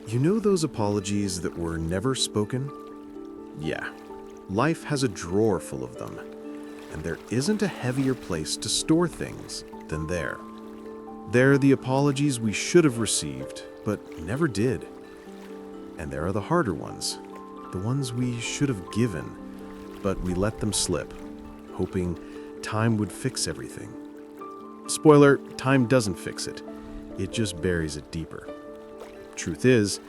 You know those apologies that were never spoken? Yeah, life has a drawer full of them, and there isn't a heavier place to store things than there. There are the apologies we should have received, but never did. And there are the harder ones, the ones we should have given, but we let them slip, hoping time would fix everything. Spoiler, time doesn't fix it. It just buries it deeper. Truth is,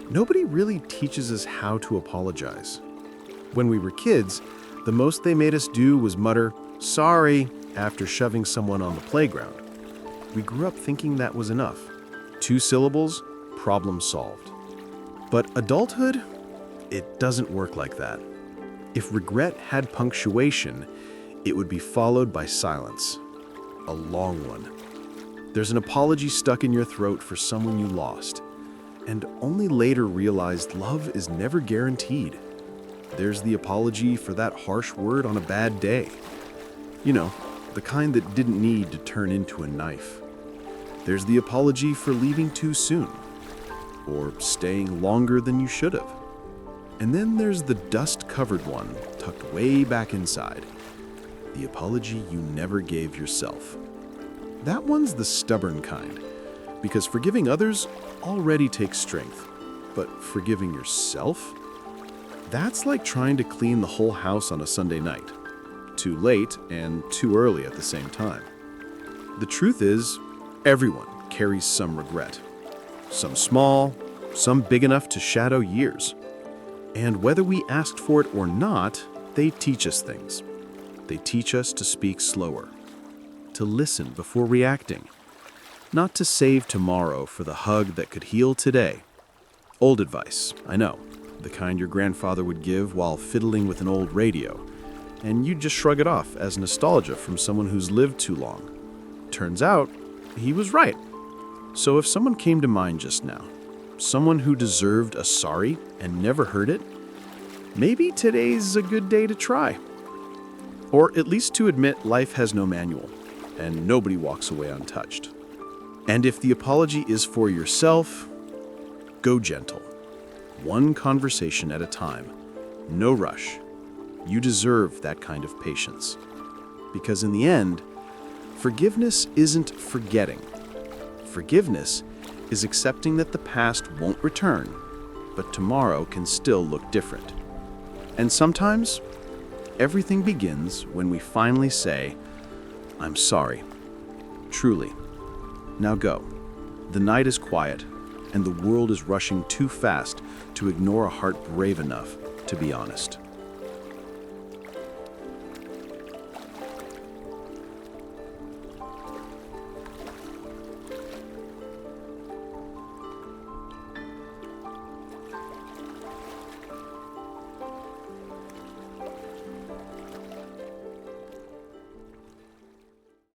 nobody really teaches us how to apologize. When we were kids, the most they made us do was mutter, "Sorry," after shoving someone on the playground. We grew up thinking that was enough. 2 syllables, problem solved. But adulthood, it doesn't work like that. If regret had punctuation, it would be followed by silence. A long one. There's an apology stuck in your throat for someone you lost, and only later realized love is never guaranteed. There's the apology for that harsh word on a bad day. You know, the kind that didn't need to turn into a knife. There's the apology for leaving too soon, or staying longer than you should have. And then there's the dust-covered one tucked way back inside. The apology you never gave yourself. That one's the stubborn kind, because forgiving others already takes strength. But forgiving yourself? That's like trying to clean the whole house on a Sunday night. Too late and too early at the same time. The truth is, everyone carries some regret. Some small, some big enough to shadow years. And whether we asked for it or not, they teach us things. They teach us to speak slower, to listen before reacting, not to save tomorrow for the hug that could heal today. Old advice, I know, the kind your grandfather would give while fiddling with an old radio, and you'd just shrug it off as nostalgia from someone who's lived too long. Turns out, he was right. So if someone came to mind just now, someone who deserved a sorry and never heard it, maybe today's a good day to try. Or at least to admit life has no manual, and nobody walks away untouched. And if the apology is for yourself, go gentle. One conversation at a time. No rush. You deserve that kind of patience. Because in the end, forgiveness isn't forgetting. Forgiveness is accepting that the past won't return, but tomorrow can still look different. And sometimes, everything begins when we finally say, "I'm sorry." Truly. Now go. The night is quiet, and the world is rushing too fast to ignore a heart brave enough to be honest.